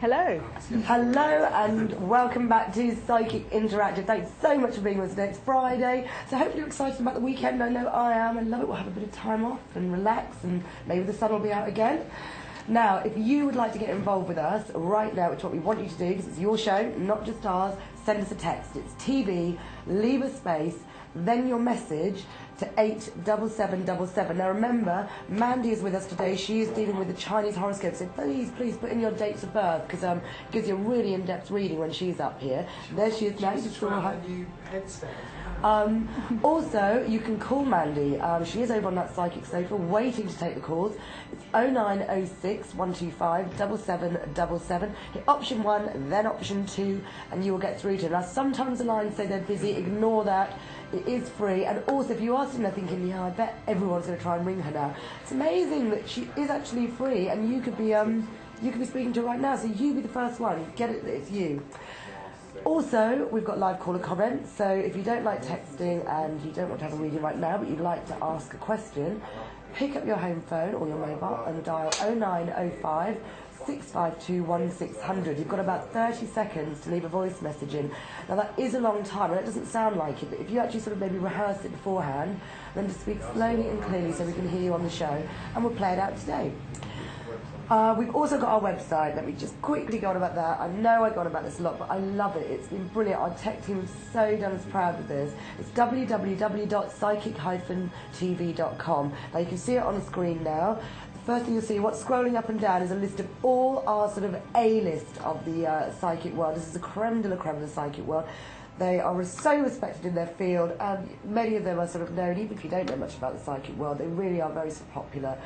Hello. Hello and welcome back to Psychic Interactive. Thanks so much for being with us today. It's Friday, so hopefully you're excited about the weekend. I know I am. I love it. We'll have a bit of time off and relax, and maybe the sun will be out again. Now, if you would like to get involved with us right now, which is what we want you to do, because it's your show, not just ours, send us a text. It's TV, leave a space, then your message to 87777. Now remember, Mandy is with us today. She is dealing with the Chinese horoscope, so please put in your dates of birth, because it gives you a really in-depth reading when she's up here. There she is now. Also, you can call Mandy. She is over on that psychic sofa waiting to take the calls. It's 0906 125 7777. Hit option 1, then option 2, and you will get through to her. Now, sometimes the lines say they're busy. Ignore that. It is free. And also, if you are sitting there thinking, yeah, I bet everyone's going to try and ring her now, it's amazing that she is actually free, and you could be speaking to her right now. So you be the first one. Get it that it's you. Also, we've got live caller comments, so if you don't like texting and you don't want to have a reading right now, but you'd like to ask a question, pick up your home phone or your mobile and dial 0905 652 1600. You've got about 30 seconds to leave a voice message in. Now that is a long time, and it doesn't sound like it, but if you actually sort of maybe rehearse it beforehand, then just speak slowly and clearly so we can hear you on the show, and we'll play it out today. We've also got our website. Let me just quickly go on about that. I know I got on about this a lot, but I love it. It's been brilliant. Our tech team is so done us proud with this. It's www.psychic-tv.com. Now you can see it on the screen now. The first thing you'll see, what's scrolling up and down is a list of all our sort of A-list of the psychic world. This is the creme de la creme of the psychic world. They are so respected in their field, and many of them are sort of known, even if you don't know much about the psychic world. They really are very popular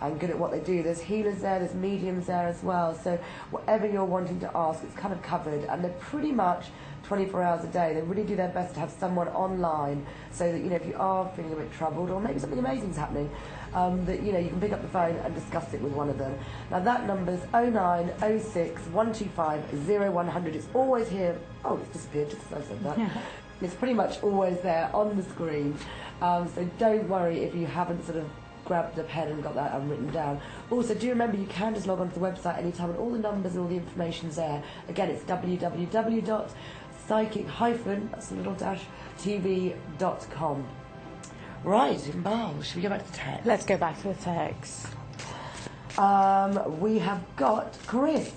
and good at what they do. There's healers there, there's mediums there as well, so whatever you're wanting to ask, it's kind of covered, and they're pretty much 24 hours a day. They really do their best to have someone online, so that, you know, if you are feeling a bit troubled, or maybe something amazing's happening, that, you know, you can pick up the phone and discuss it with one of them. Now that number's 0906 125 0100. It's always here. Oh, it's disappeared just as I said that. It's pretty much always there on the screen, so don't worry if you haven't sort of grabbed a pen and got that written down. Also, do remember you can just log on to the website anytime, and all the numbers and all the information's there. Again, it's www.psychic-tv.com. Right, Inbaal, should we go back to the text? Let's go back to the text. We have got Chris.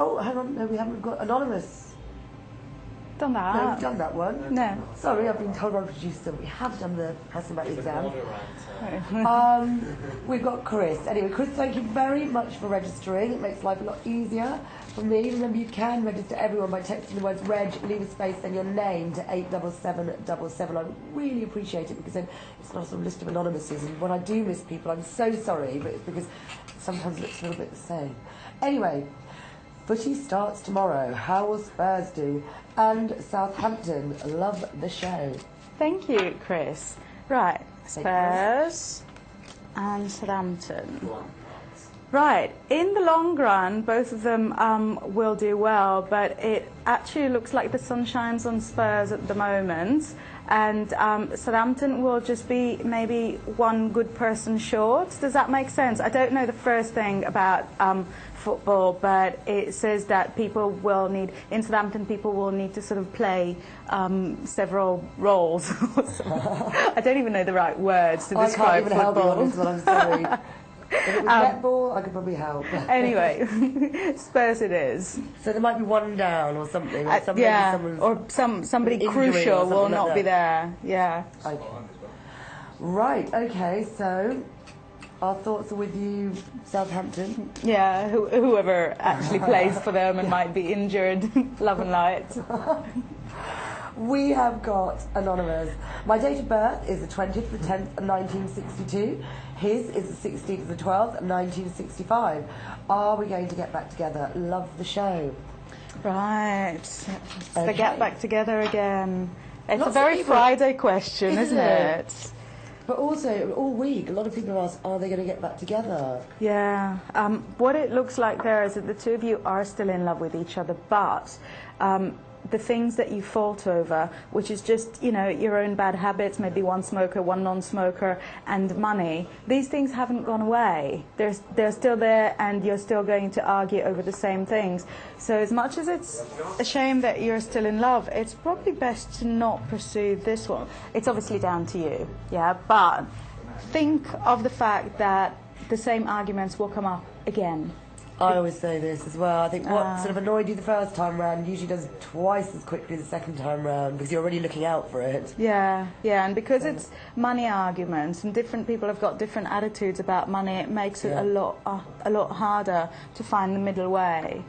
Oh, hang on, no, we haven't got Anonymous. Done that. No, we've done that one. No. Sorry, I've been told by the producer we have done the person about the exam. We've got Chris. Anyway, Chris, thank you very much for registering. It makes life a lot easier for me. Remember, you can register everyone by texting the words reg, leave a space, then your name to 87777. I really appreciate it, because then it's not a sort of list of anonymouses, and when I do miss people, I'm so sorry, but it's because sometimes it looks a little bit the same. Anyway, footy starts tomorrow. How will Spurs do? And Southampton. Love the show. Thank you, Chris. Right, Spurs and Southampton. Right, in the long run, both of them will do well, but it actually looks like the sun shines on Spurs at the moment, and Southampton will just be maybe one good person short. Does that make sense? I don't know the first thing about football, but it says that in Southampton, people will need to sort of play several roles. I don't even know the right words to describe football. I can't even help you on this one, I'm sorry. If it was netball, I could probably help. Anyway, Spurs it is. So there might be one down or something. Or somebody crucial will not be there. Yeah. Okay. Right, okay, so our thoughts are with you, Southampton. Yeah, whoever actually plays for them and might be injured. Love and light. We have got Anonymous. My date of birth is the 20th of the 10th, 1962. His is the 16th of the 12th, 1965. Are we going to get back together? Love the show. Right. Okay. To get back together again. It's Lots a very people, Friday question, isn't it? But also, all week, a lot of people ask, are they going to get back together? Yeah. What it looks like there is that the two of you are still in love with each other, but the things that you fought over, which is just, your own bad habits, maybe one smoker, one non-smoker, and money, these things haven't gone away. They're still there, and you're still going to argue over the same things. So as much as it's a shame that you're still in love, it's probably best to not pursue this one. It's obviously down to you, yeah, but think of the fact that the same arguments will come up again. I always say this as well. I think what sort of annoyed you the first time round usually does twice as quickly the second time round, because you're already looking out for it. Yeah, and because it's money arguments and different people have got different attitudes about money, it makes it a lot harder to find the middle way.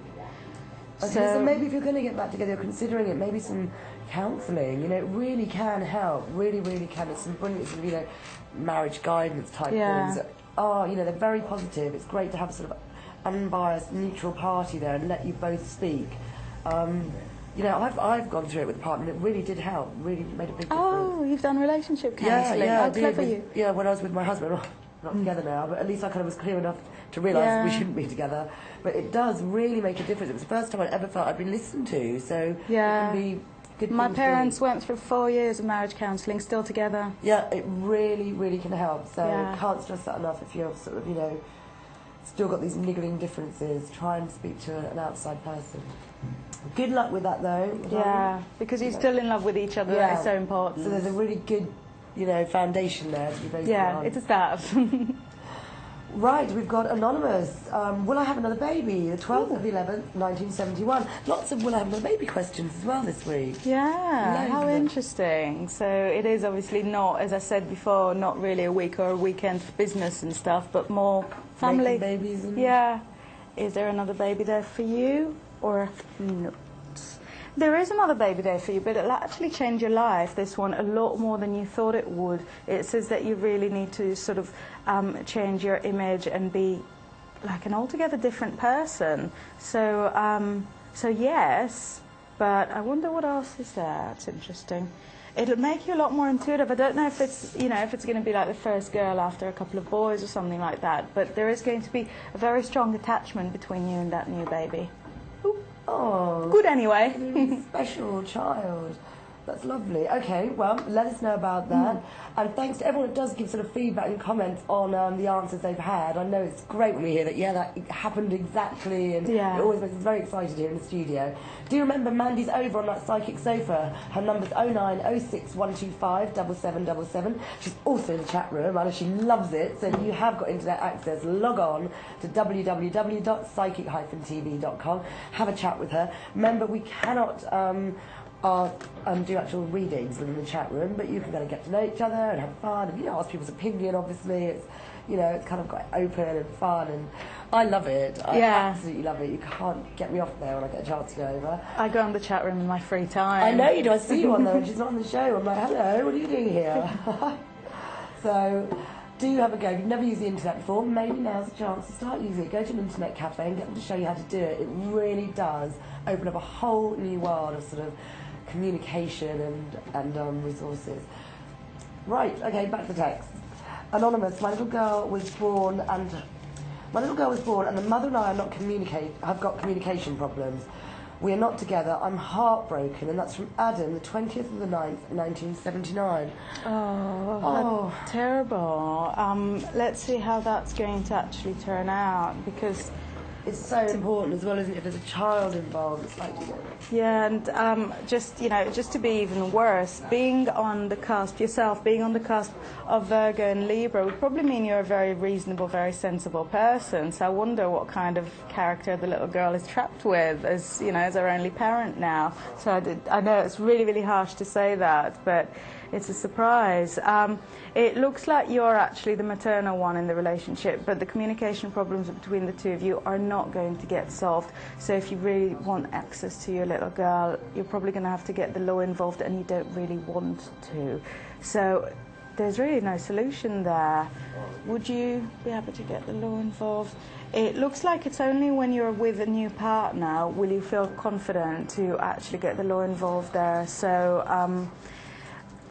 So maybe if you're going to get back together, you're considering it, maybe some counselling. It really can help. Really, really can. It's some brilliant, marriage guidance type things. They're very positive. It's great to have sort of unbiased, neutral party there and let you both speak. I've gone through it with a partner and it really did help, really made a big difference. Oh, you've done relationship counselling. Yeah, How clever you. Yeah, when I was with my husband, not together now, but at least I kind of was clear enough to realise we shouldn't be together. But it does really make a difference. It was the first time I ever felt I'd been listened to, so it can be good. My parents went through 4 years of marriage counselling, still together. Yeah, it really, really can help. So can't stress that enough if you're sort of, still got these niggling differences. Try and speak to an outside person. Good luck with that, though. Yeah, because you're still in love with each other. That is so important. So there's a really good, foundation there to be based on. Yeah, it's a start. Right, we've got Anonymous. Will I have another baby? The 12th of the 11th, 1971. Lots of will I have another baby questions as well this week. Yeah, how interesting. So it is obviously not, as I said before, not really a week or a weekend for business and stuff, but more family. Making babies. Yeah. Is there another baby there for you or not? There is another baby there for you, but it'll actually change your life, this one, a lot more than you thought it would. It says that you really need to sort of change your image and be like an altogether different person. So yes, but I wonder what else is there. It's interesting. It'll make you a lot more intuitive. I don't know if it's, if it's going to be like the first girl after a couple of boys or something like that, but there is going to be a very strong attachment between you and that new baby. Oh, good anyway. Special child. That's lovely. Okay, well, let us know about that. And thanks to everyone that does give sort of feedback and comments on the answers they've had. I know it's great when we hear that, that happened exactly, and it always makes us very excited here in the studio. Do remember, Mandy's over on that psychic sofa. Her number's 0906125 7777. She's also in the chat room. I know she loves it, so if you have got internet access, log on to www.psychic-tv.com. Have a chat with her. Remember, we cannot do actual readings within the chat room, but you can kind of get to know each other and have fun and ask people's opinion. Obviously, it's it's kind of quite open and fun, and I love it. I absolutely love it. You can't get me off there when I get a chance to go over. I go on the chat room in my free time. I know you do. I see you on there, and she's not on the show. I'm like, hello, what are you doing here? So do have a go. If you've never used the internet before, maybe now's the chance to start using it. Go to an internet cafe and get them to show you how to do it. It really does open up a whole new world of sort of communication and resources. Right, okay, back to the text. Anonymous, my little girl was born and the mother and I have got communication problems. We are not together. I'm heartbroken, and that's from Adam, the 20th of the 9th, 1979. Oh, that's terrible. Let's see how that's going to actually turn out, because it's so important as well, isn't it? If there's a child involved, it's like, yeah, and just to be even worse, being on the cusp of Virgo and Libra would probably mean you're a very reasonable, very sensible person. So I wonder what kind of character the little girl is trapped with, as her only parent now. So I know it's really, really harsh to say that, but it's a surprise. It looks like you're actually the maternal one in the relationship, but the communication problems between the two of you are not going to get solved. So if you really want access to your little girl, you're probably going to have to get the law involved, and you don't really want to. So there's really no solution there. Would you be happy to get the law involved? It looks like it's only when you're with a new partner will you feel confident to actually get the law involved there. So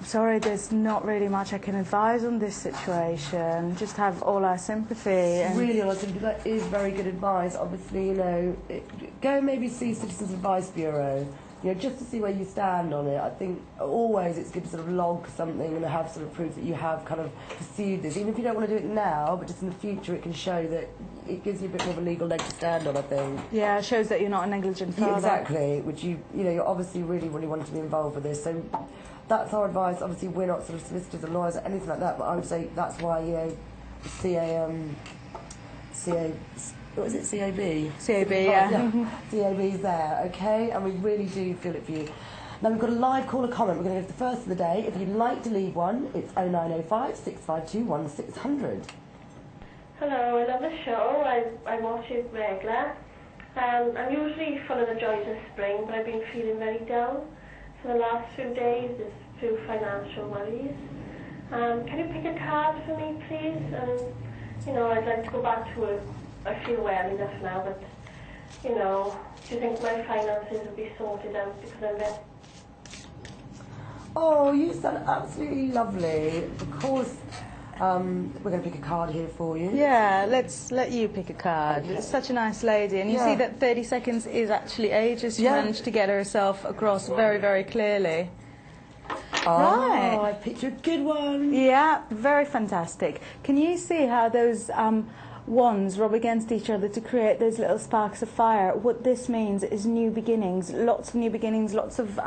sorry, there's not really much I can advise on this situation. Just have all our sympathy. Really, all our sympathy. That is very good advice. Obviously, go maybe see Citizens Advice Bureau just to see where you stand on it. I think always it's good to sort of log something and have sort of proof that you have kind of pursued this. Even if you don't want to do it now, but just in the future, it can show that it gives you a bit more of a legal leg to stand on, I think. Yeah, it shows that you're not a negligent father. Yeah, exactly, which you're obviously really, really wanting to be involved with this. So that's our advice. Obviously, we're not sort of solicitors or lawyers or anything like that, but I would say that's why, what is it, CAB? CAB, yeah. CAB's there, okay? And we really do feel it for you. Now we've got a live caller comment. We're going to go to the first of the day. If you'd like to leave one, it's 0905 652 1600. Hello, I love the show. I watch it regular. I'm usually full of the joys of spring, but I've been feeling very down for the last few days. There's a few financial worries. Can you pick a card for me, please? And, I'd like to go back to work. I feel well enough now, but, do you think my finances will be sorted out because I'm there? Oh, you sound absolutely lovely. Of course, we're going to pick a card here for you. Yeah, let's let you pick a card. Okay. It's such a nice lady, and you see that 30 seconds is actually ages. She managed to get herself across very, very clearly. Oh, Right. I picked you a good one. Yeah, very fantastic. Can you see how those wands rub against each other to create those little sparks of fire? What this means is new beginnings, lots of new beginnings, lots of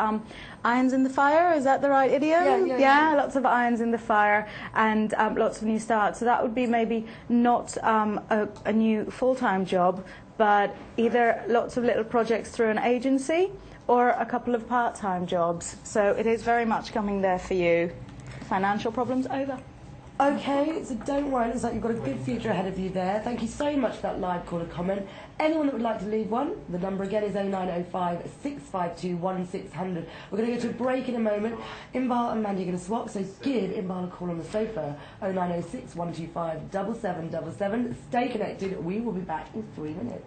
irons in the fire. Is that the right idiom? Yeah, lots of irons in the fire and lots of new starts. So that would be maybe not a new full-time job, but either lots of little projects through an agency or a couple of part-time jobs. So it is very much coming there for you. Financial problems over. Okay, so don't worry, it looks like you've got a good future ahead of you there. Thank you so much for that live caller comment. Anyone that would like to leave one, the number again is 0905 652 1600. We're going to go to a break in a moment. Inbaal and Mandy are going to swap, so give Inbaal a call on the sofa, 0906 125 7777. Stay connected, we will be back in 3 minutes.